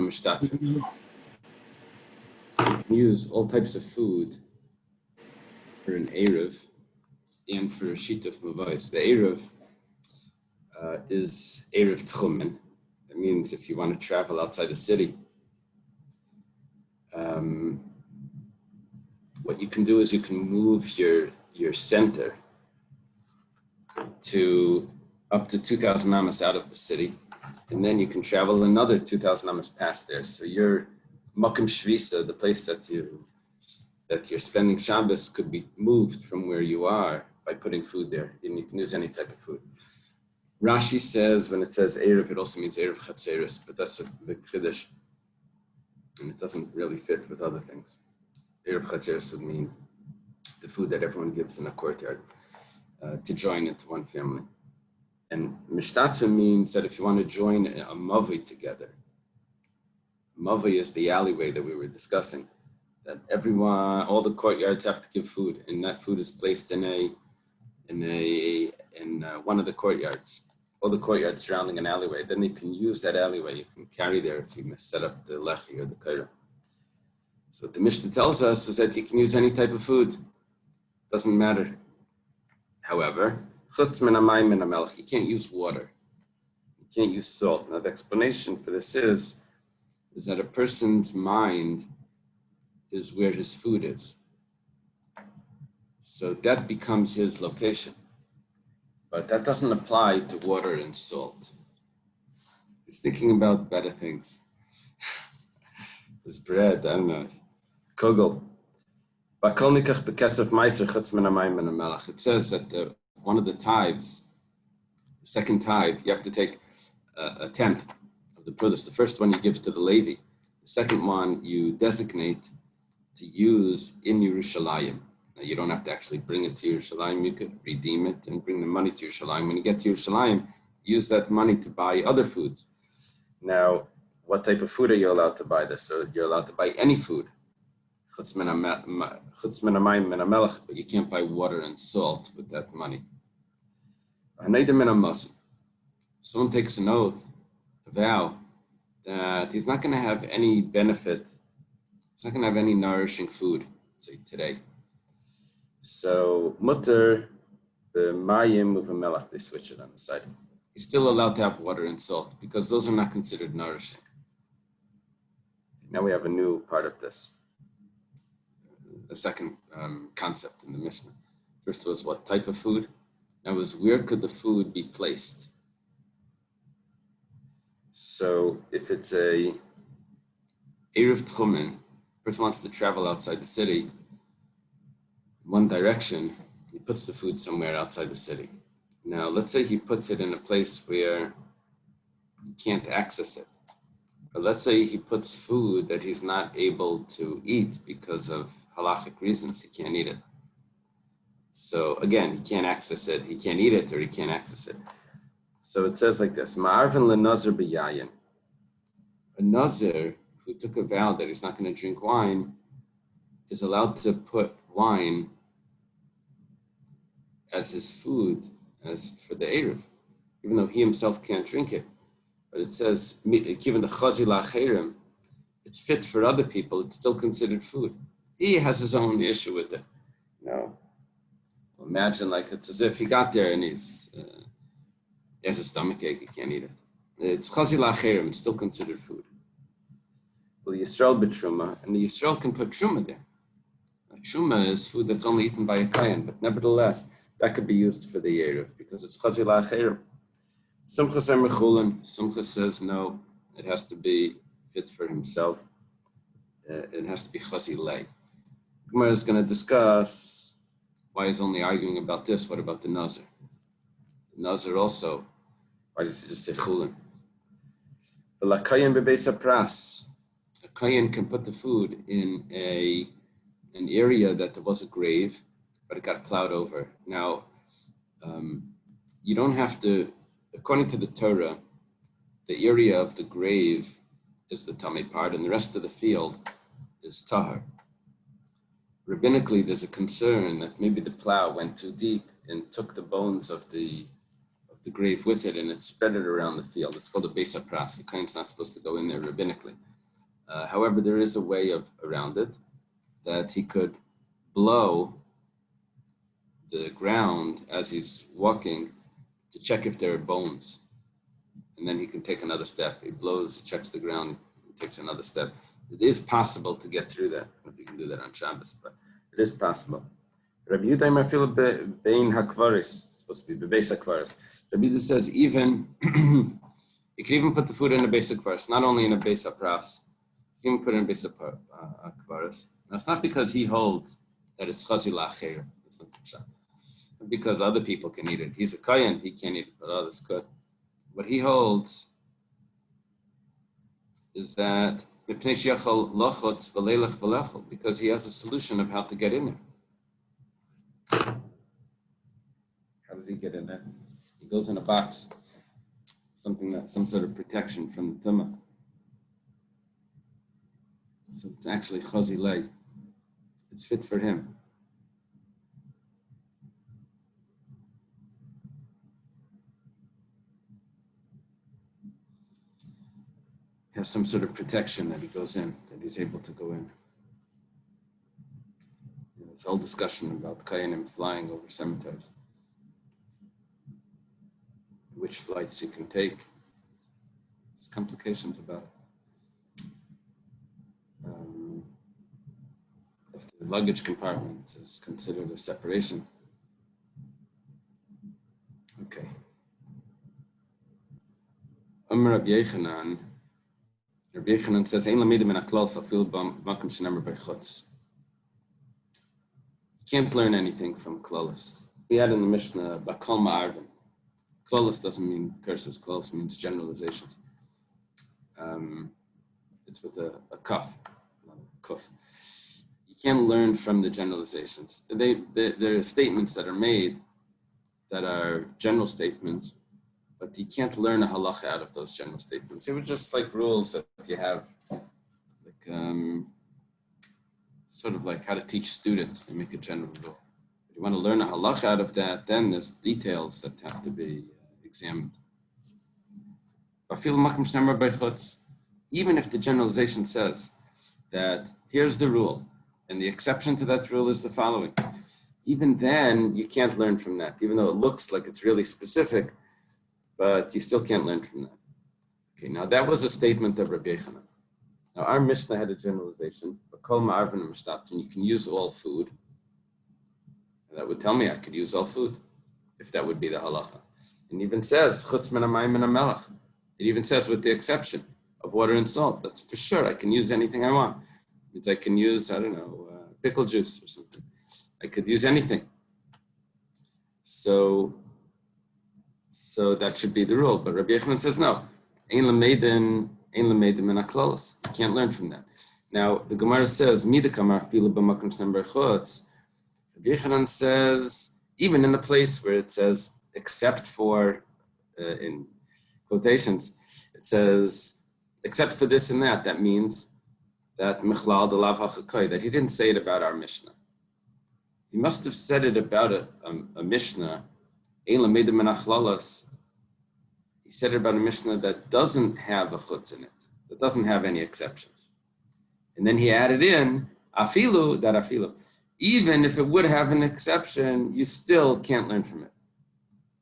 mishtatfim. You can use all types of food for an Eruv and for a Shituf Mavais. The Eruv is Eruv Tchumen. That means if you want to travel outside the city, what you can do is you can move your center to up to 2,000 amas out of the city, and then you can travel another 2,000 amas past there. So your Makom Shvisa, the place that you're spending Shabbos, could be moved from where you are by putting food there, and you can use any type of food. Rashi says when it says Erev, it also means Erev Chatzeris, but that's a big chiddush, and it doesn't really fit with other things. Erev Chatzeris would mean the food that everyone gives in a courtyard to join into one family. And Mishtatfim means that if you want to join a Mavi together, Mavi is the alleyway that we were discussing, that all the courtyards have to give food, and that food is placed in one of the courtyards. All the courtyards surrounding an alleyway. Then you can use that alleyway. You can carry there if you set up the lechi or the kaira. So what the Mishnah tells us is that you can use any type of food. Doesn't matter. However, chutz min hamayim min hamelech, you can't use water. You can't use salt. Now the explanation for this is that a person's mind is where his food is. So that becomes his location. But that doesn't apply to water and salt. He's thinking about better things. This bread, I don't know. Kugel. It says that one of the tithes, the second tithe, you have to take a tenth of the produce. The first one you give to the Levi. The second one you designate to use in Yerushalayim. Now, you don't have to actually bring it to Yerushalayim. You could redeem it and bring the money to Yerushalayim. When you get to Yerushalayim, use that money to buy other foods. Now, what type of food are you allowed to buy this? So you're allowed to buy any food. Chutz min hamayim min hamelech, but you can't buy water and salt with that money. Someone takes an oath, a vow, that he's not going to have any benefit. He's not going to have any nourishing food, say today. So mutter the mayim with a melech, they switch it on the side. He's still allowed to have water and salt because those are not considered nourishing. Now we have a new part of this. The second concept in the Mishnah. First was what type of food. Now was where could the food be placed? So if it's a Erev Tchumen, person wants to travel outside the city, one direction, he puts the food somewhere outside the city. Now, let's say he puts it in a place where he can't access it. But let's say he puts food that he's not able to eat because of halachic reasons, he can't eat it. So again, he can't access it, he can't eat it, or he can't access it. So it says like this, Ma'arvin le'nazir b'yayin. A nazir who took a vow that he's not going to drink wine is allowed to put wine as his food, as for the Eruv, even though he himself can't drink it. But it says, given the chazi la'acherim, it's fit for other people, it's still considered food. He has his own issue with it. No. Well, imagine like it's as if he got there and he has a stomachache, he can't eat it. It's chazi la'acherim, it's still considered food. Well, Yisrael b'truma, and the Yisrael can put truma there. Truma is food that's only eaten by a kohen, but nevertheless, that could be used for the Eruv because it's chazi la'acherim. Simcha Simcha says no, it has to be fit for himself. It has to be chazi lei. Gemara is going to discuss why he's only arguing about this. What about the nazir? The nazir also, why does he just say chulin? The lakayin bebeis pras. A kohen can put the food in an area that there was a grave, but it got plowed over. Now, you don't have to, according to the Torah, the area of the grave is the tummy part, and the rest of the field is tahar. Rabbinically, there's a concern that maybe the plow went too deep and took the bones of the grave with it, and it spread it around the field. It's called a beis hapras. The kohen's not supposed to go in there rabbinically. However, there is a way around it, that he could blow the ground as he's walking to check if there are bones. And then he can take another step. He blows, he checks the ground, he takes another step. It is possible to get through that. I don't know if you can do that on Shabbos, but it is possible. Rabbi Yehuda Mafil Bein Hakvaris, supposed to be Bebeis Hakvaris. Rabbi Yehuda says even, you can even put the food in a Beis Hakvaris, not only in a Beis Hapras, you can even put it in a Beis Hakvaris. Now it's not because he holds that it's Chazi La'acher, it's not because other people can eat it. He's a Kayan, he can't eat it, but others could. What he holds is that because he has a solution of how to get in there. How does he get in there? He goes in a box, some sort of protection from the tumah. So it's actually chazi lei. It's fit for him. He has some sort of protection that he goes in, that he's able to go in. This whole discussion about Kayanim flying over cemeteries. Which flights you can take. There's complications about it. If the luggage compartment is considered a separation. Okay. Rabbi Yechanan says, "Ein lamida min haklal safil b'makom shenemar b'chutz." You can't learn anything from klalos. We had in the Mishnah, Bakol Ma'arvin. Klalos doesn't mean curses. Klalos means generalizations. It's with a kaf, not a kuf. You can't learn from the generalizations. There are statements that are made that are general statements, but you can't learn a halacha out of those general statements. They were just like rules that you have, like sort of like how to teach students. They make a general rule. If you want to learn a halacha out of that, then there's details that have to be examined. Even if the generalization says that here's the rule, and the exception to that rule is the following, even then you can't learn from that, even though it looks like it's really specific, but you still can't learn from that. Okay, now that was a statement of Rabbi Yechanan. Now our Mishnah had a generalization, and you can use all food. And that would tell me I could use all food, if that would be the halacha. It even says, chutz min hamayim min hamelach. It even says with the exception of water and salt. That's for sure. I can use anything I want. It means I can use, pickle juice or something. I could use anything. So that should be the rule. But Rabbi Yechanan says no. Ein l'meidin min haklalos. You can't learn from that. Now the Gemara says mida kamar filu b'makom shenemar b'chutz. Rabbi Yechanan says even in the place where it says except for in quotations, it says except for this and that. That means that michlal delav hachakoy, that he didn't say it about our Mishnah. He must have said it about a Mishnah. Ein l'meidin min haklalos. He said it about a Mishnah that doesn't have a chutz in it, that doesn't have any exceptions. And then he added in, afilu, that afilu. Even if it would have an exception, you still can't learn from it.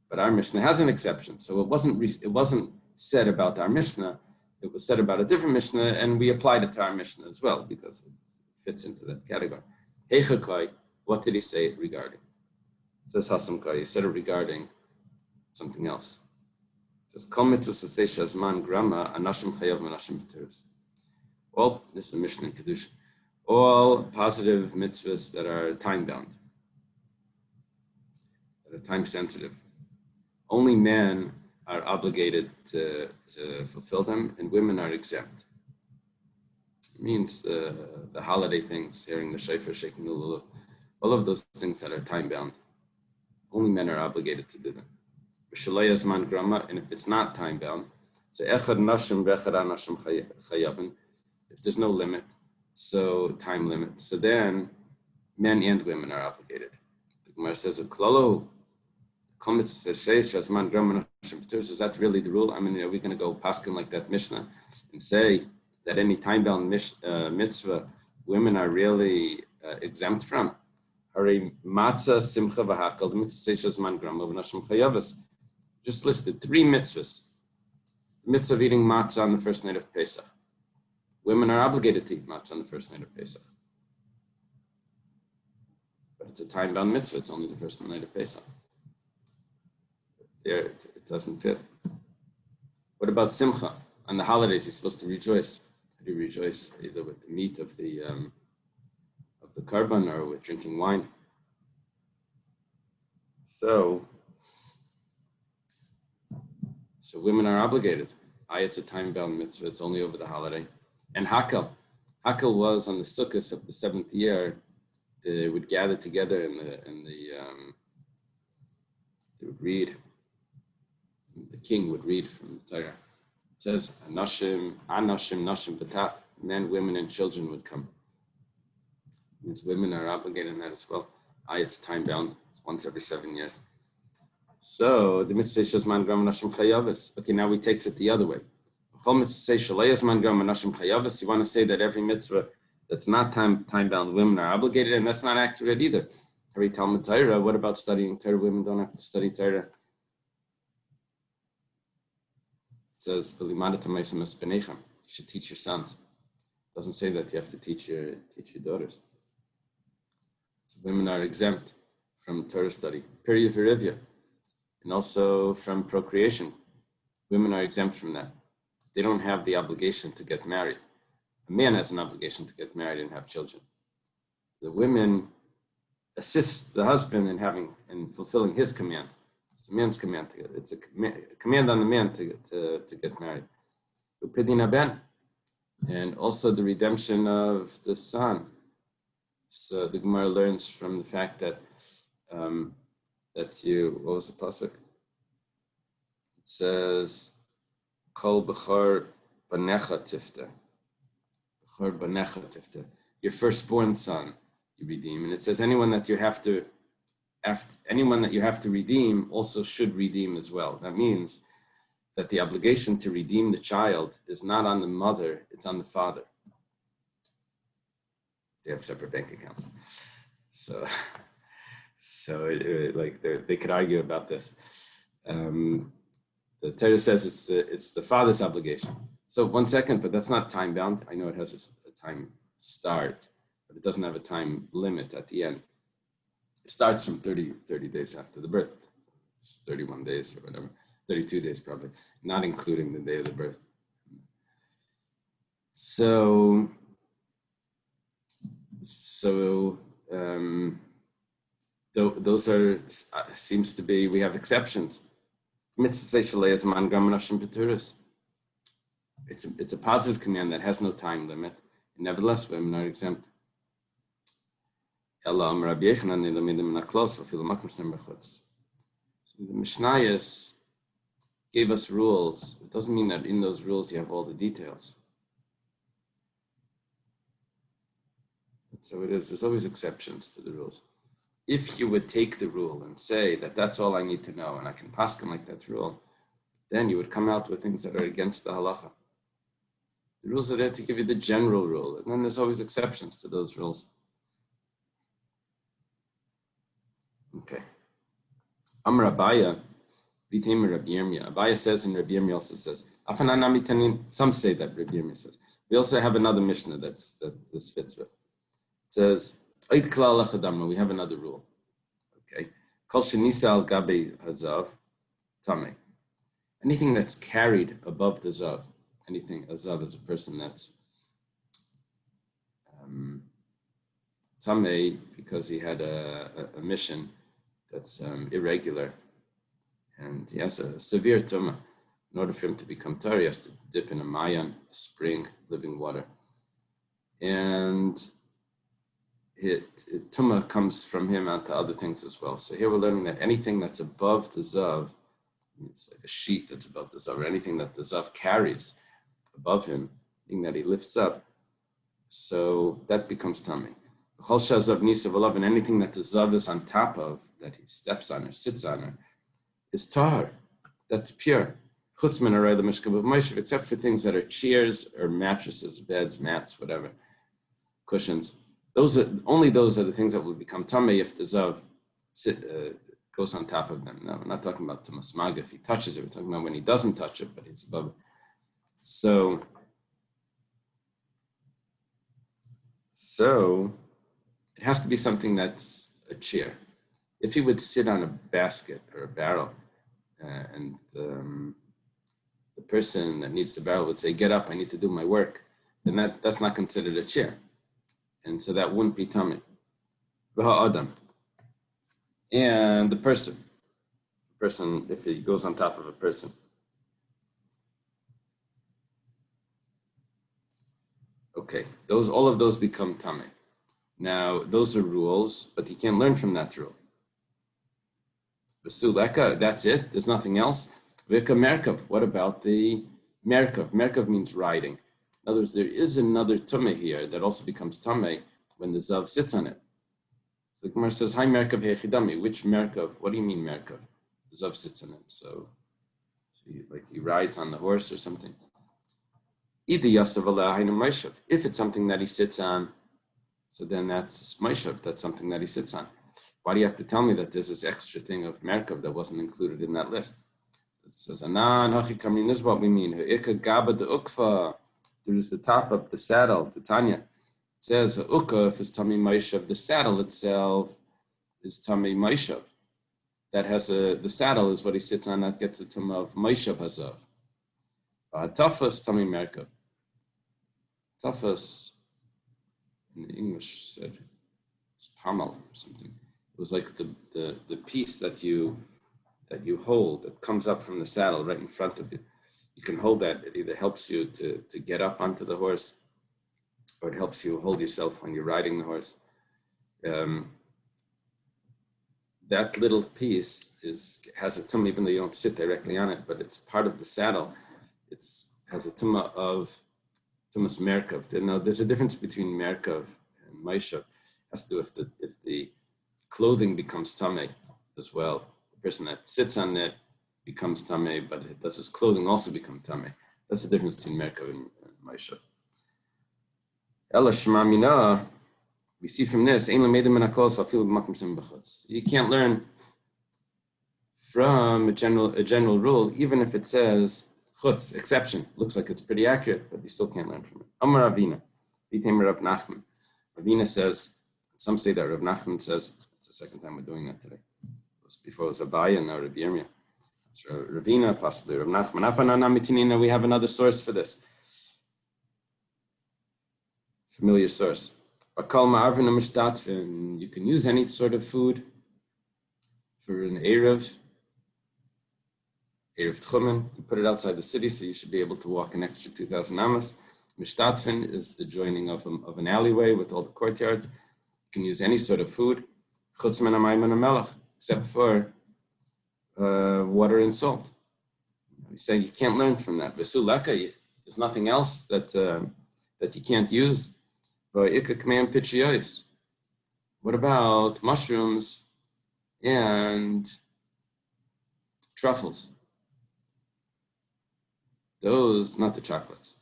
But our Mishnah has an exception. So it wasn't said about our Mishnah, it was said about a different Mishnah, and we applied it to our Mishnah as well, because it fits into that category. Heichakai, what did he say it regarding? It says Hasamkai, he said it regarding something else. Says, all, this is a Mishnah in Kedusha. All positive mitzvahs that are time-bound, that are time-sensitive. Only men are obligated to fulfill them, and women are exempt. It means the holiday things, hearing the shofar, shaking the lulav, all of those things that are time-bound. Only men are obligated to do them. And if it's not time-bound, so if there's no limit, so time limit, so then men and women are obligated. The Gemara says, is that really the rule? I mean, are we going to go paskin like that Mishnah and say that any time-bound mitzvah women are really exempt from. Just listed 3 mitzvahs. The mitzvah of eating matzah on the first night of Pesach. Women are obligated to eat matzah on the first night of Pesach. But it's a time-bound mitzvah. It's only the first night of Pesach. There, it doesn't fit. What about simcha? On the holidays, you're supposed to rejoice. How do you rejoice? Either with the meat of the korban or with drinking wine. So women are obligated. It's a time-bound mitzvah. It's only over the holiday. And Hakel was on the Sukkot of the 7th year. They would gather together they would read. The king would read from the Torah. It says, Anashim, Nashim, B'taf. Men, women, and children would come. It means women are obligated in that as well. It's time-bound. It's once every 7 years. So the mitzvah says, "Man gram nashim chayavis." Okay, now he takes it the other way. You want to say that every mitzvah that's not time-bound, women are obligated, and that's not accurate either. Every Talmud Torah, what about studying Torah? Women don't have to study Torah. It says, you should teach your sons. It doesn't say that you have to teach your daughters. So women are exempt from Torah study. Period for Rivya. And also from procreation. Women are exempt from that. They don't have the obligation to get married. A man has an obligation to get married and have children. The women assist the husband in fulfilling his command. It's a man's command to get. It's a command on the man to get married. And also the redemption of the son. So the Gemara learns from the fact that what was the pasuk? It says, Kol b'chor banecha tifta. B'chor banecha tifta. Your firstborn son you redeem. And it says anyone that you have to redeem also should redeem as well. That means that the obligation to redeem the child is not on the mother, it's on the father. They have separate bank accounts. So they could argue about this. The Torah says it's the father's obligation. So 1 second, but that's not time bound. I know it has a time start, but it doesn't have a time limit at the end. It starts from 30 days after the birth. It's 31 days or whatever, 32 days probably, not including the day of the birth. So those seems to be, we have exceptions. It's a positive command that has no time limit, and nevertheless women are exempt. So the Mishnayos gave us rules. It doesn't mean that in those rules you have all the details. So it is. There's always exceptions to the rules. If you would take the rule and say that that's all I need to know and I can paskin like that rule, then you would come out with things that are against the halacha. The rules are there to give you the general rule, and then there's always exceptions to those rules. Okay. Amar Abaya, Vitem Rabbi Yirmiyah. Abaya says, and Rabbi Yirmiyah also says. Some say that Rabbi Yirmiyah says. We also have another Mishnah that this fits with. It says, we have another rule. Okay. Kol shenisa al gabe hazav tameh. Anything that's carried above the zav. Anything, a zav is a person that's tameh because he had a mission that's irregular, and he has a severe tumah. In order for him to become tar, he has to dip in a mayan, a spring, living water, and tumah comes from him onto other things as well. So here we're learning that anything that's above the zav, it's like a sheet that's above the zav, or anything that the zav carries above him, meaning that he lifts up, so that becomes tummy. And anything that the zav is on top of, that he steps on or sits on, is tahar, that's pure. except for things that are chairs or mattresses, beds, mats, whatever, cushions. Only those are the things that will become tamei if the zav goes on top of them. Now, we're not talking about tumas maga if he touches it. We're talking about when he doesn't touch it, but it's above it. So it has to be something that's a chair. If he would sit on a basket or a barrel, and the person that needs the barrel would say, "Get up, I need to do my work," then that's not considered a chair. And so that wouldn't be tamei. Adam. And the person, if he goes on top of a person. Okay, all of those become tamei. Now, those are rules, but you can't learn from that rule. Basuleka, that's it. There's nothing else. Vika merkav. What about the merkav? Merkav means riding. In other words, there is another tamei here that also becomes tamei when the zav sits on it. The Gemara says, "Hi merkav hechidami." Which merkav? What do you mean merkav? The zav sits on it, so he rides on the horse or something. If it's something that he sits on, so then that's maishav. That's something that he sits on. Why do you have to tell me that there's this extra thing of merkav that wasn't included in that list? It says, "Anan hachi kamrin." This is what we mean. Gaba de ukfa. There's the top of the saddle. The Tanya. It says ukaf is tamei maishav. The saddle itself is tamei maishav. That has the saddle is what he sits on. That gets the tumah of maishav hazav. Tafas tamei merkav. Tafas in the English said it's pommel or something. It was like the piece that you hold that comes up from the saddle right in front of you. You can hold that. It either helps you to get up onto the horse, or it helps you hold yourself when you're riding the horse. That little piece has a tumah, even though you don't sit directly on it, but it's part of the saddle. It has a tumah of tumas merkav. Now, there's a difference between merkav and maishav. It has to do if the clothing becomes tamei as well. The person that sits on it becomes tamei, but does his clothing also become tamei? That's the difference between merkav and maishav. Ela shema mina. We see from this, you can't learn from a general rule, even if it says chutz, exception. Looks like it's pretty accurate, but you still can't learn from it. Amar Ravina, Rav Nachman. Ravina says, some say that Rav Nachman says, it's the second time we're doing that today. Before it was Abaya, and now Rav Yirmiyah. It's Ravina, possibly Rav Nachman. We have another source for this. Familiar source. You can use any sort of food for an Erev Tchumen. You put it outside the city, so you should be able to walk an extra 2,000 amas. Mishtatfin is the joining of an alleyway with all the courtyards. You can use any sort of food, except for water and salt. He's saying you can't learn from that. There's nothing else that you can't use. What about mushrooms and truffles? Those, not the chocolates.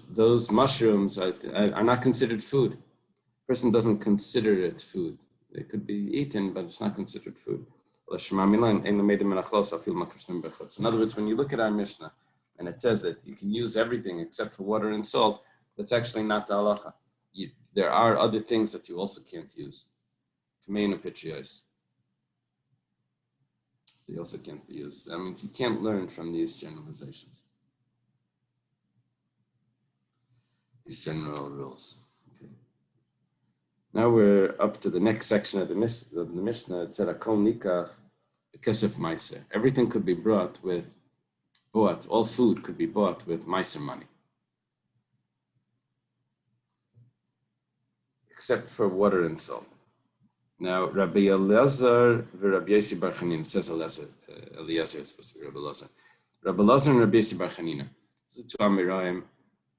Those mushrooms are not considered food. A person doesn't consider it food. They could be eaten, but it's not considered food. In other words, when you look at our Mishnah, and it says that you can use everything except for water and salt, that's actually not the halacha. There are other things that you also can't use. Kamein pitrios. They also can't be used. That means you can't learn from these generalizations. These general rules. Okay. Now we're up to the next section of the Mishnah. It said, Akol nikach b'kesef meiser. Everything could be bought, all food could be bought with meiser money. Except for water and salt. Now, Rabbi Eliezer Rabbi Yossi Bar Chanina, says Eliezer is supposed to be Rabbi Eliezer. Rabbi Eliezer and Rabbi Yossi Bar Chanina. These are two Amiraim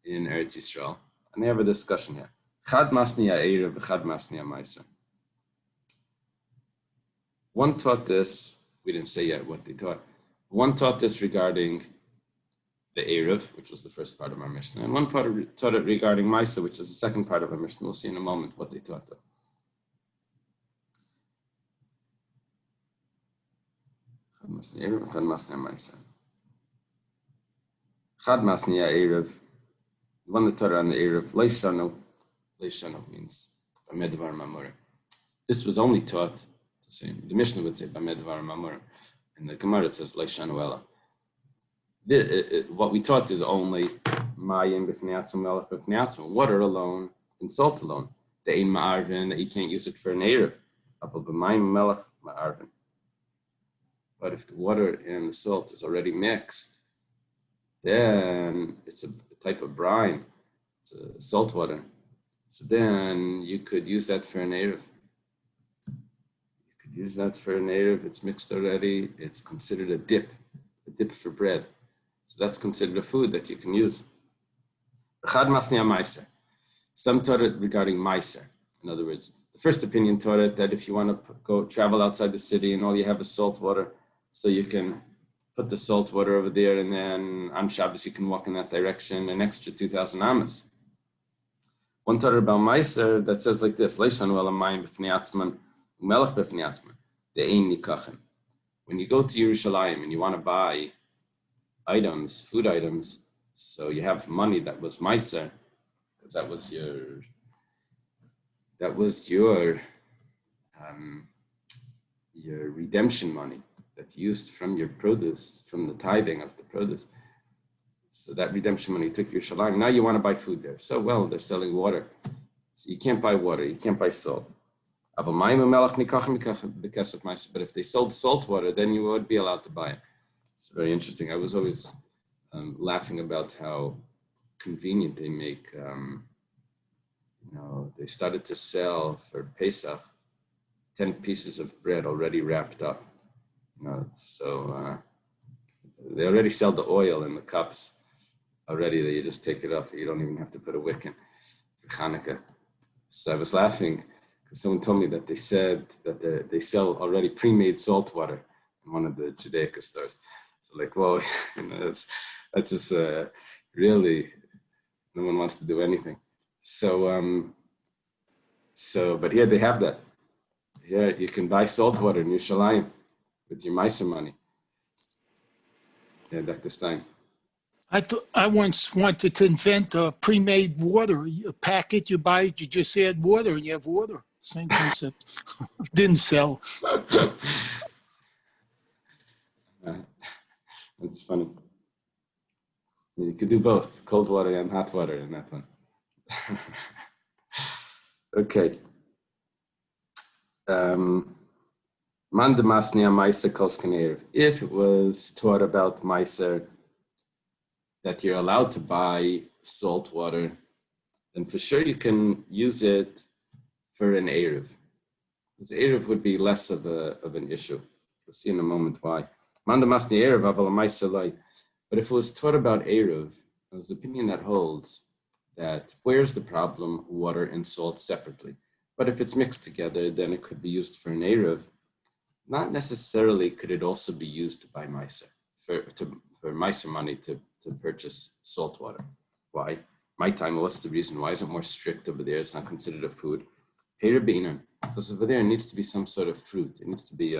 in Eretz Yisrael. And they have a discussion here. Chad masni ha'erev, chad masni ha'meiser. One taught this, we didn't say yet what they taught. One taught this regarding the Eruv, which was the first part of our Mishnah, and one taught it regarding Maisa, which is the second part of our Mishnah. We'll see in a moment what they taught them. Chad Masniya Eruv. One that taught on the Eruv, Leishano means Bamedvar Mamura. This was only taught, it's the same. The Mishnah would say Bamedvar Mamura. And the Gemara it says Leishano Ela. What we taught is only Mayim B'fniatzum Melech B'fniatzum, water alone and salt alone. The Ein Ma'arvin, that you can't use it for an Eruv. Apal B'mayim Melech Ma'arvin. But if the water and the salt is already mixed, then it's a type of brine. It's a salt water. So then you could use that for an Eruv. You could use that for an Eruv. It's mixed already. It's considered a dip for bread. So that's considered a food that you can use. Chad Masniya Meiser. Some taught it regarding Meiser. In other words, the first opinion taught it that if you want to go travel outside the city and all you have is salt water, so you can put the salt water over there, and then on Shabbos you can walk in that direction an extra 2,000 amas. One taught about Meiser that says like this: Leishanu ela mayim b'fnei atzman u'melech b'fnei atzman de'ein nikachem. When you go to Yerushalayim and you want to buy items, food items, so you have money that was Meiser, because that was your redemption money that you used from your produce, from the tithing of the produce. So that redemption money took your shalim. Now you want to buy food there. So, well, they're selling water. So you can't buy water, you can't buy salt. But if they sold salt water, then you would be allowed to buy it. It's very interesting. I was always laughing about how convenient they make. They started to sell for Pesach 10 pieces of bread already wrapped up. So they already sell the oil in the cups already, that you just take it off. You don't even have to put a wick in for Hanukkah. So I was laughing because someone told me that they said that they sell already pre-made salt water in one of the Judaica stores. So like, whoa, that's just really, no one wants to do anything. So but here they have that. Here you can buy salt water in Yerushalayim with your Meiser money. Yeah, Dr. Stein. I once wanted to invent a pre-made water. A packet, you buy it, you just add water and you have water. Same concept. Didn't sell. That's funny. You could do both, cold water and hot water in that one. Okay. If it was taught about Meiser that you're allowed to buy salt water, then for sure you can use it for an Eruv. The Eruv would be less of an issue. We'll see in a moment why. But if it was taught about Eruv, there's an opinion that holds that where's the problem, water and salt separately. But if it's mixed together, then it could be used for an Eruv. Not necessarily could it also be used to buy Meiser, for Meiser money to purchase salt water. Why? My time, what's the reason? Why is it more strict over there? It's not considered a food. Because over there it needs to be some sort of fruit. It needs to be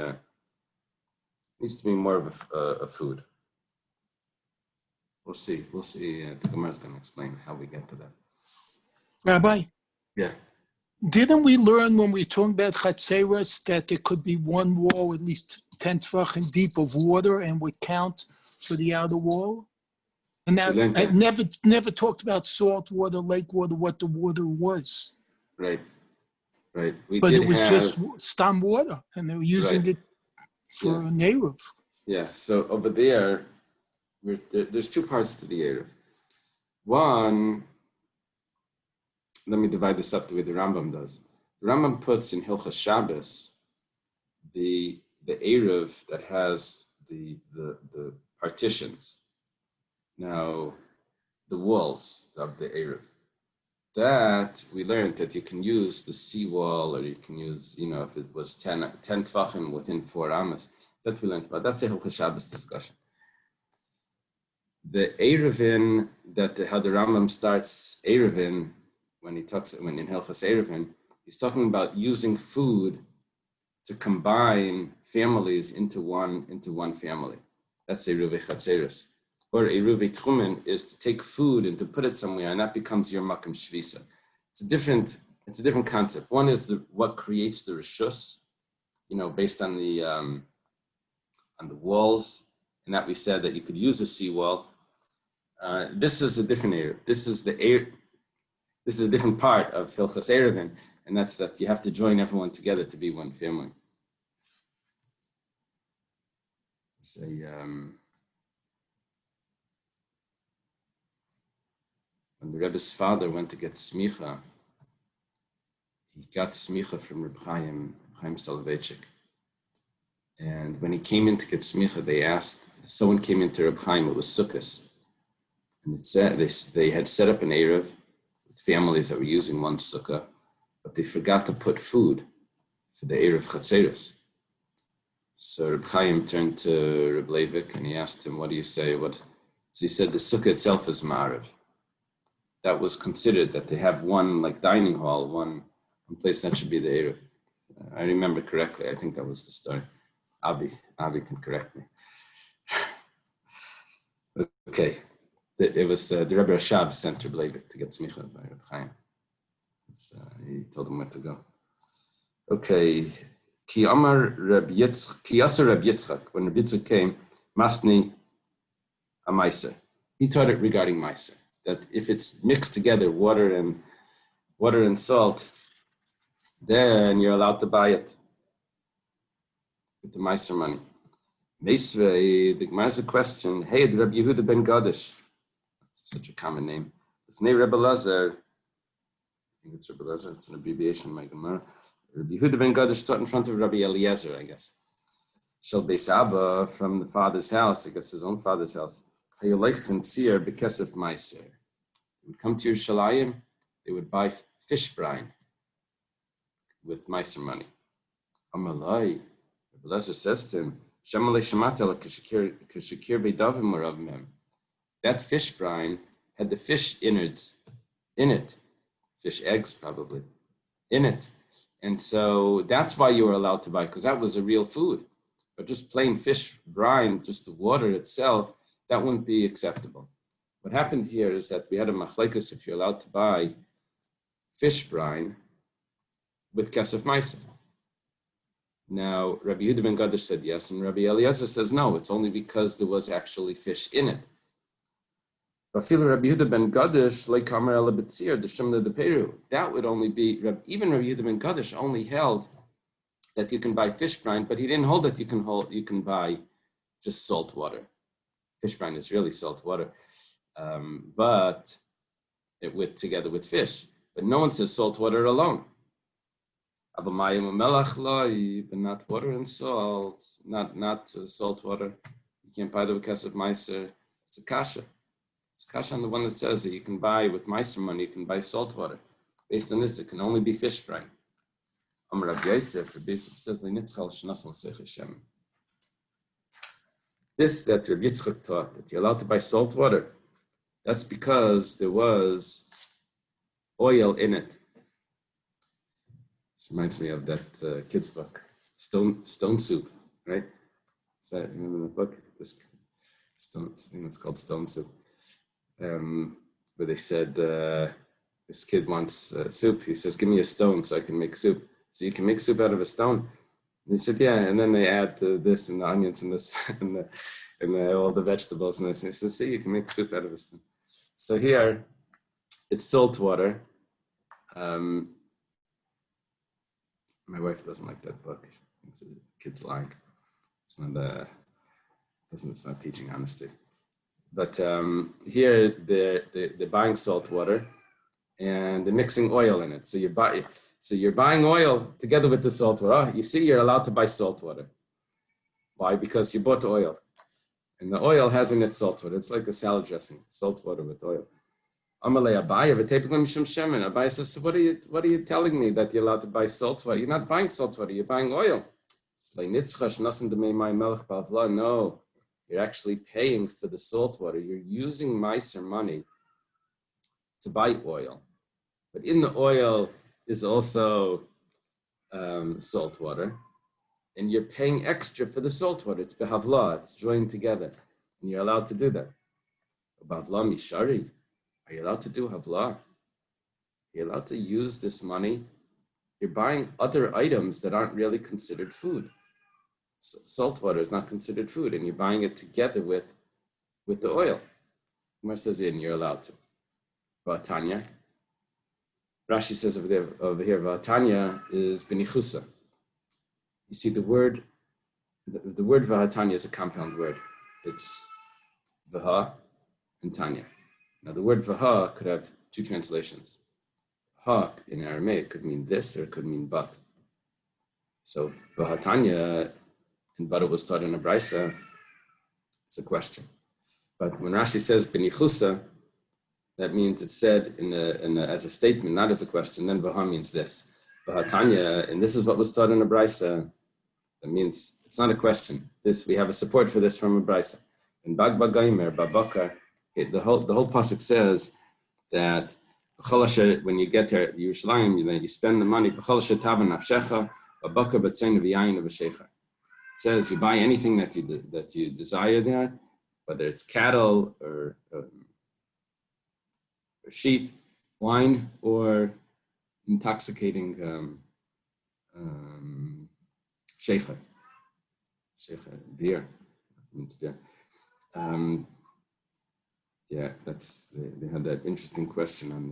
more of a food. We'll see. The Gemara is going to explain how we get to that. Rabbi? Yeah. Didn't we learn when we talked about Chatzeros that there could be one wall at least 10 tefachim deep of water and would count for the outer wall? And that I never talked about salt water, lake water, what the water was. Right. But it was just stam water, and they were using it for an Eruv. Yeah, so over there, there's two parts to the Eruv. One, let me divide this up the way the Rambam does. The Rambam puts in Hilchas Shabbos the Eruv that has the partitions. Now, the walls of the Eruv. that we learned that you can use the seawall, or you can use, if it was 10 tvachim within 4 amas. That we learned about. That's a Hilchos Shabbos discussion. The Eiruvin, how the Rambam starts Eiruvin, when in Hilchos Eiruvin, he's talking about using food to combine families into one family. That's Eiruvei Chatzeros. Or Eiruvei Tchumen is to take food and to put it somewhere, and that becomes your Makom Shvisa. It's a different concept. One is what creates the Rishus, based on the walls, and that we said that you could use a seawall. This is a different area. This is a different part of Hilchos Eiruvin, and that's that you have to join everyone together to be one family. When the Rebbe's father went to get smicha, he got smicha from Reb Chaim Soloveitchik. And when he came in to get smicha, someone came into Reb Chaim, it was Sukkos. And it said they had set up an Eruv with families that were using one sukkah, but they forgot to put food for the Eruv Chatzeros. So Reb Chaim turned to Reb Leivik and he asked him, what do you say? So he said, the sukkah itself is ma'ariv. That was considered that they have one dining hall, one place that should be the Eruv. I remember correctly. I think that was the story. Avi can correct me. Okay. It was the Rebbe Rashab sent Reb Leivik to get smicha by Reb Chaim. He told him where to go. Okay. Ki Yasser Reb Yitzchak, when Reb Yitzchak came, Masni a Meiser. He taught it regarding Meiser, that if it's mixed together, water and salt, then you're allowed to buy it with the Meiser money. Meisvei, the Gemara has a question. Hey, the Rabbi Yehuda ben Gadish. That's such a common name. Ifnei Rebbe Lazar. I think it's Rebbe Lazar. It's an abbreviation, my Gemara. Rabbi Yehuda ben Gadish taught in front of Rabbi Eliezer, I guess. Shel Beis Abba, from the father's house, I guess his own father's house. Hayolech Tzir bekesef Meiser. They would come to Yerushalayim, they would buy fish brine with Meiser money. Amalai, Rabbi Eliezer says to him, that fish brine had the fish innards in it, fish eggs probably, in it. And so that's why you were allowed to buy, because that was a real food. But just plain fish brine, just the water itself, that wouldn't be acceptable. What happened here is that we had a machlekes if you're allowed to buy fish brine with kesef meiser. Now, Rabbi Yehuda ben Gadish said yes, and Rabbi Eliezer says no, it's only because there was actually fish in it. That would only be, even Rabbi Yehuda ben Gadish only held that you can buy fish brine, but he didn't hold that you can buy just salt water. Fish brine is really salt water, but together with fish. But no one says salt water alone. But not water and salt, not salt water. You can't buy the kesef meiser. It's a kasha. It's a kasha on the one that says that you can buy with meiser money, you can buy salt water. Based on this, it can only be fish brine. Rav Yosef says this that Rav Yitzchak taught, that you're allowed to buy salt water, that's because there was oil in it. This reminds me of that kid's book, Stone Soup, right? Is that remember the book? I think it's called Stone Soup, where they said this kid wants soup. He says, "Give me a stone so I can make soup." So you can make soup out of a stone. And he said, "Yeah." And then they add this and the onions and this and all the vegetables and this. And he says, "See, you can make soup out of a stone." So here, it's salt water. My wife doesn't like that book. She thinks the kid's lying. It's not teaching honesty. But here they're buying salt water and they're mixing oil in it. So you're buying oil together with the salt water. You see, you're allowed to buy salt water. Why? Because you bought oil. And the oil has in it salt water. It's like a salad dressing, salt water with oil. Amalei Abaya v'tepiklam mishum shemen. Abaya says, so what are you telling me that you're allowed to buy salt water? You're not buying salt water, you're buying oil. No, you're actually paying for the salt water. You're using Meiser money to buy oil. But in the oil is also salt water. And you're paying extra for the salt water. It's behavla, it's joined together. And you're allowed to do that. Behavla mishari. Are you allowed to do havla? You're allowed to use this money. You're buying other items that aren't really considered food. Salt water is not considered food, and you're buying it together with the oil. Umar says, you're allowed to. Vatanya. Rashi says over here, Vatanya is benichusa. You see, the word Vahatanya is a compound word. It's Vaha and Tanya. Now, the word Vaha could have two translations. Ha in Aramaic could mean this or it could mean but. So Vahatanya, and but it was taught in a brisa, it's a question. But when Rashi says benichusa, that means it's said as a statement, not as a question. Then Vaha means this. Vahatanya, and this is what was taught in a brisa. That means it's not a question. We have a support for this from a brisa. In Bag Gaimer, Babakar, the whole pasuk says that when you get there, Yerushalayim, you spend the money. It says you buy anything that you desire there, whether it's cattle or sheep, wine, or intoxicating shecher, beer, means beer. Yeah, they had that interesting question on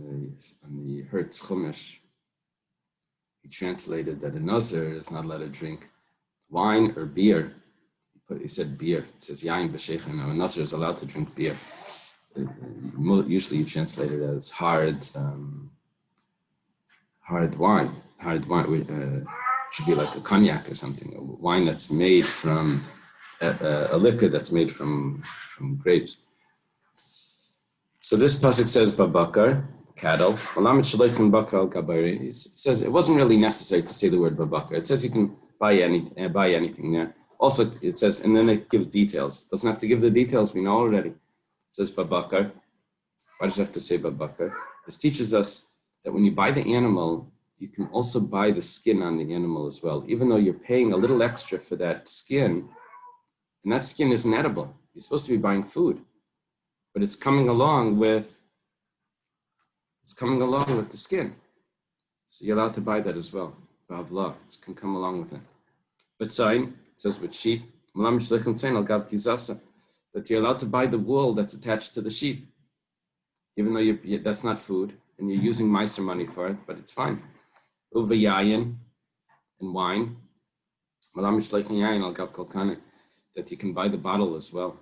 the Hertz Chumash. He translated that a Nazir is not allowed to drink wine or beer. He said beer. It says yain b'sheicha. Now a Nazir is allowed to drink beer. Usually you translate it as hard wine. Hard wine should be like a cognac or something. A wine that's made from a liquor that's made from grapes. So this pasuk says babakar, cattle. It says it wasn't really necessary to say the word babakar. It says you can buy anything there. Also, it says, and then it gives details. It doesn't have to give the details, we know already. It says babakar. Why does it have to say babakar? This teaches us that when you buy the animal, you can also buy the skin on the animal as well. Even though you're paying a little extra for that skin, and that skin isn't edible. You're supposed to be buying food. But it's coming along with the skin. So you're allowed to buy that as well. Ba'avla, it can come along with it. But sign, it says with sheep, that you're allowed to buy the wool that's attached to the sheep. Even though that's not food, and you're using Meiser money for it, but it's fine. Uvayayin and wine. That you can buy the bottle as well.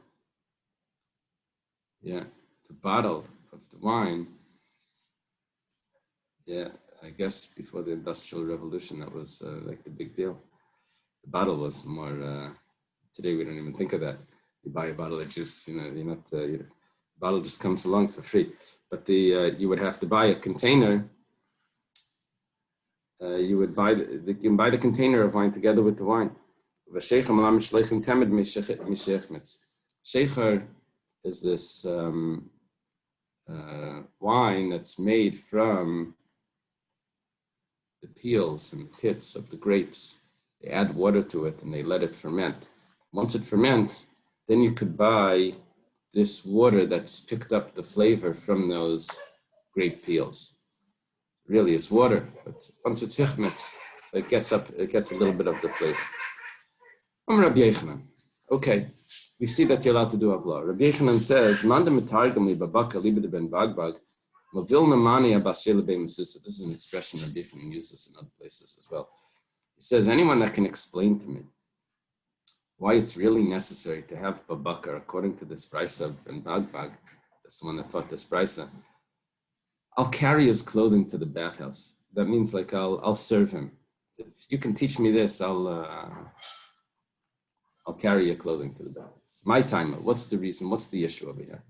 Yeah, the bottle of the wine. Yeah, I guess before the Industrial Revolution, that was like the big deal. The bottle was more, today we don't even think of that. You buy a bottle of juice, the bottle just comes along for free. But you would have to buy a container. You can buy the container of wine together with the wine. Shecher is this wine that's made from the peels and the pits of the grapes. They add water to it and they let it ferment. Once it ferments, then you could buy this water that's picked up the flavor from those grape peels. Really, it's water, but once it's hichmetz, it gets a little bit of the flavor. Rabbi Yochanan. Okay, we see that you're allowed to do avla. Rabbi Yochanan says, "Manda metargam li babaka libed ben bagbag, movil memani abasir lebei mesusa." This is an expression Rabbi Yochanan uses in other places as well. He says, anyone that can explain to me why it's really necessary to have babakar according to this brisa of ben bagbag, that's the one that taught this brisa, I'll carry his clothing to the bathhouse. That means like I'll serve him. If you can teach me this, I'll carry your clothing to the bathhouse. My time, what's the reason? What's the issue over here?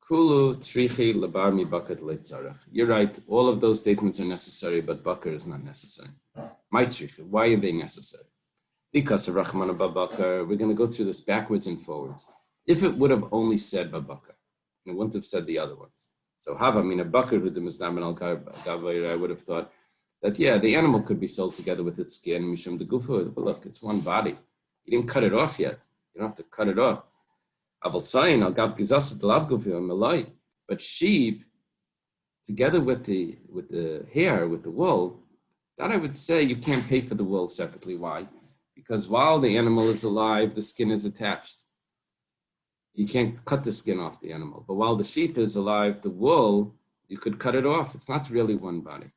Kulu trichi labar mi bakar leitzarach. You're right. All of those statements are necessary, but bakar is not necessary. My trichi. Why are they necessary? Because of Rachmana Babakar, we're going to go through this backwards and forwards. If it would have only said Babakar, it wouldn't have said the other ones. So Hava mina Bakar who Misdaman al Gavayra, I would have thought that the animal could be sold together with its skin, Mishum de Gufa, but look, it's one body. You didn't cut it off yet. You don't have to cut it off. Aval Sayin al Gav Gizasat Lav Gufa Malai. But sheep, together with the hair, with the wool, that I would say you can't pay for the wool separately. Why? Because while the animal is alive, the skin is attached. You can't cut the skin off the animal. But while the sheep is alive, the wool, you could cut it off. It's not really one body.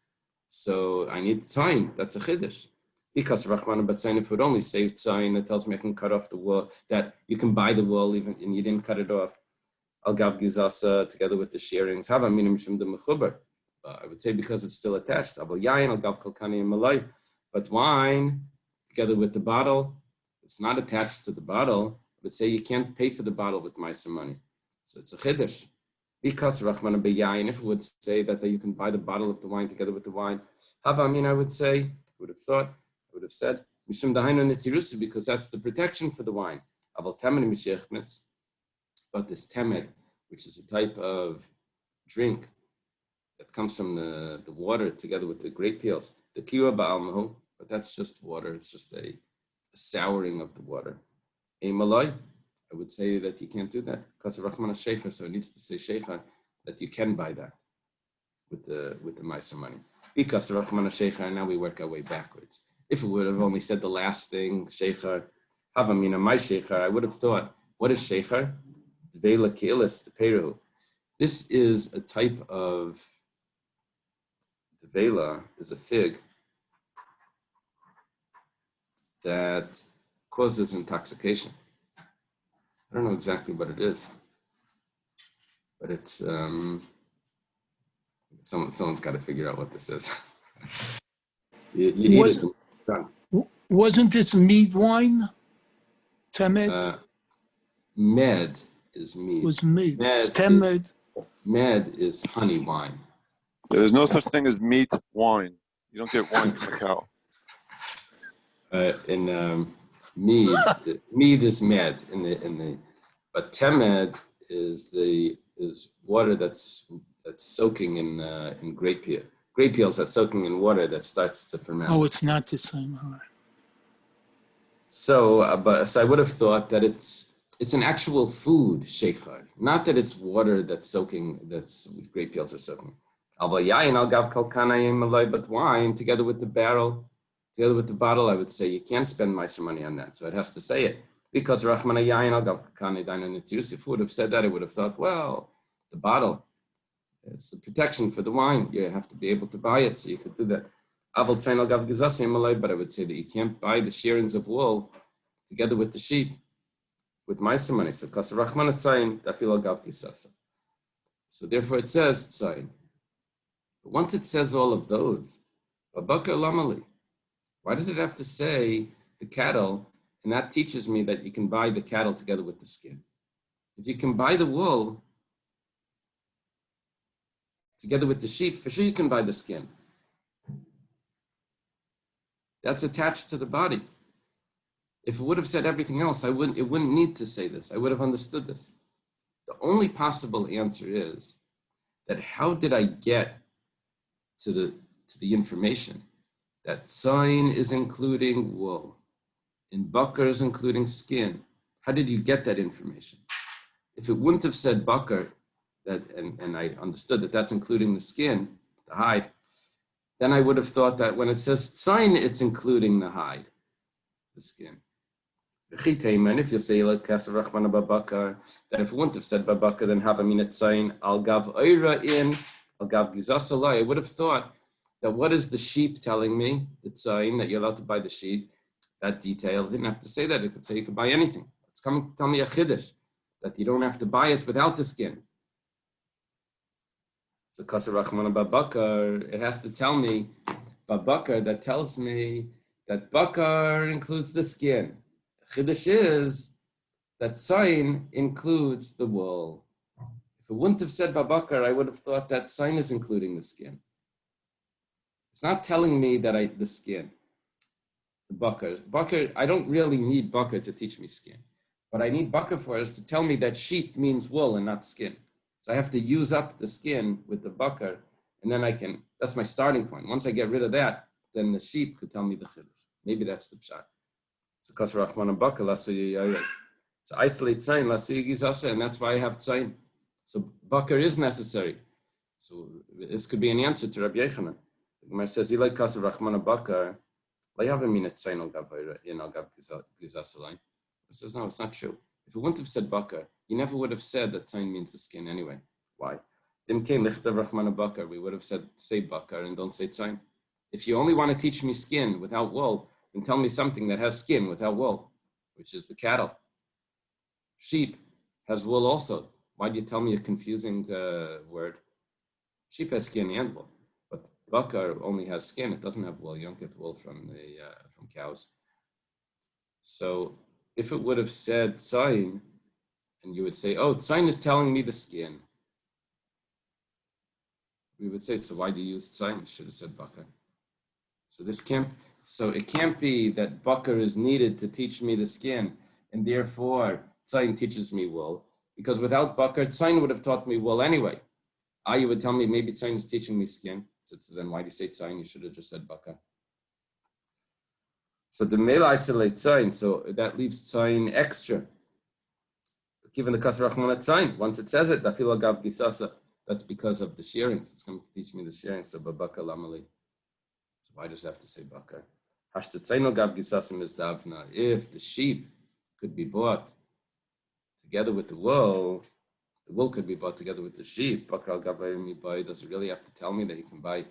So I need tzayin. That's a chiddush. Because Rachmana Batzayin, if it would only say tzayin, that tells me I can cut off the wool, that you can buy the wool even and you didn't cut it off. Al gav gizasa, together with the shearings. Hava minim mishum de mechuber. I would say because it's still attached. Aval yayin al gav kalkani and malay. But wine, together with the bottle, it's not attached to the bottle. I would say you can't pay for the bottle with ma'aser money. So it's a chiddush. Because Rachmana beyayin, if it would say that you can buy the bottle of the wine together with the wine, Hava Amin, I would say, would have thought, I would have said, Mishum dahainu netirusa, because that's the protection for the wine. Aval temed mishechmetz, but this temed, which is a type of drink that comes from the water together with the grape peels, the kiwa ba'almahu, but that's just water. It's just a souring of the water. A malay, I would say that you can't do that because of Rachmana Sheikha, so it needs to say Sheikha that you can buy that with the ma'aser money. Because of Rachmana Sheikha, now we work our way backwards. If it would have only said the last thing, Sheikha, Havamina, my Sheikha, I would have thought, what is Sheikha? Dveila Keilis, the Peru. This is a type of Dveila, is a fig that causes intoxication. I don't know exactly what it is, but it's someone's got to figure out what this is. you eat it. Done. Wasn't this mead wine? Temed? Med is mead. Was mead. Temed. Med is honey wine. There's no such thing as meat wine. You don't get wine from a cow. Mead is med but temed is water that's soaking in grape peel. Grape peels that's soaking in water that starts to ferment. Oh, it's not the same. All right. So I would have thought that it's an actual food, sheikhar, not that it's water that's soaking, that's grape peels are soaking. But wine together with the barrel, together with the bottle, I would say you can't spend ma'aser money on that. So it has to say it. Because Rachmana Yayin al Gav Kakane Daina Netirus, if it would have said that, I would have thought, well, the bottle, it's the protection for the wine. You have to be able to buy it, so you could do that. Aval Tzayin al Gav Gizasim Malay, but I would say that you can't buy the shearings of wool together with the sheep with ma'aser money. So Kas Rachmana Tzayin Dafil al Gav Gizasa. So therefore it says Tzayin. But once it says all of those, Babakar Lamali, why does it have to say the cattle? And that teaches me that you can buy the cattle together with the skin. If you can buy the wool together with the sheep, for sure you can buy the skin. That's attached to the body. If it would have said everything else, it wouldn't need to say this. I would have understood this. The only possible answer is that how did I get to the information that tzayin is including wool, and bakar is including skin? How did you get that information? If it wouldn't have said bakar, and I understood that that's including the skin, the hide, then I would have thought that when it says tzayin, it's including the hide, the skin. And if you say like Kasav Rachmana Babakar, that if it wouldn't have said Babakar, then have amina tzayin al gav oira in al gav gizasalai. I would have thought that what is the sheep telling me? The tzayin, that you're allowed to buy the sheep. That detail, it didn't have to say that. It could say you could buy anything. It's coming to tell me a chiddush, that you don't have to buy it without the skin. So Kasar Rachmana Babakar, it has to tell me Babakar, that tells me that bakar includes the skin. The chiddush is that tzayin includes the wool. If it wouldn't have said babakar, I would have thought that sign is including the skin. It's not telling me that the skin, the bakar. Bakar, I don't really need bakar to teach me skin. What I need bakar for is to tell me that sheep means wool and not skin. So I have to use up the skin with the bakar, and then that's my starting point. Once I get rid of that, then the sheep could tell me the chiddush. Maybe that's the pshat. So kasher rachman and bakar, it's isolate tzayin, lasuyigizasa, and that's why I have tzayin. So bakar is necessary. So this could be an answer to Rabbi Yechanan. The Gemara says, "Ilay kasher rachman and bakar, layav tzayin al gav gizasaline." It says, no, it's not true. If it wouldn't have said bakar, you never would have said that tzayin means the skin anyway. Why? Dimkein lichtav rachman bakar. We would have said, say bakar and don't say tzayin. If you only want to teach me skin without wool, then tell me something that has skin without wool, which is the cattle. Sheep has wool also. Why do you tell me a confusing word? Sheep has skin and wool, but bakar only has skin. It doesn't have wool. You don't get wool from cows. So if it would have said tzayin, and you would say, oh, tzayin is telling me the skin, we would say, so why do you use tzayin? You should have said bakar. So it can't be that bakar is needed to teach me the skin, and therefore tzayin teaches me wool, because without bakar, tzayin would have taught me wool anyway. You would tell me maybe tzayin is teaching me skin. So then why do you say tzayin? You should have just said bakar. So the male isolate tzayin, so that leaves tzayin extra. Given the kasher rachman tzayin, once it says it, dafil agav gisasa, that's because of the shearings. It's going to teach me the shearings. So babakar lamali. So why does it have to say bakar? Hashta tzayin agav gisasa is davna. If the sheep could be bought together with the wool could be bought together with the sheep. Bakar al gav buy. Does it really have to tell me that you can buy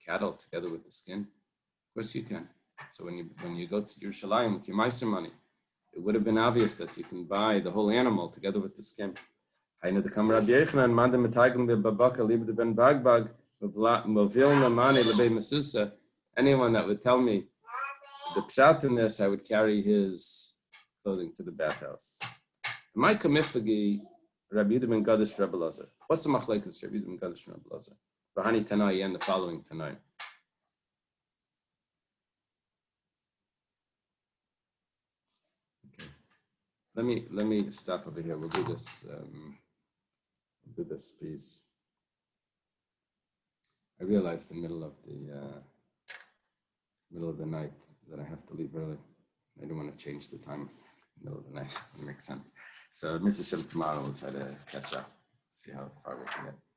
cattle together with the skin? Of course you can. So when you go to Yerushalayim with your Meiser money, it would have been obvious that you can buy the whole animal together with the skin. Anyone that would tell me the pshat in this, I would carry his clothing to the bathhouse. My kamifagi, Rabbi Yehuda ben Gadish, Rabbi Lazar. What's the machlekes Rabbi Yehuda ben Gadish, Rabbi Lazar? Bahani Tanai and the following Tanai. Let me stop over here. We'll do this piece. I realized in the middle of the night that I have to leave early. I don't want to change the time in the middle of the night. It makes sense. So Mr. Shem tomorrow we'll try to catch up, see how far we can get.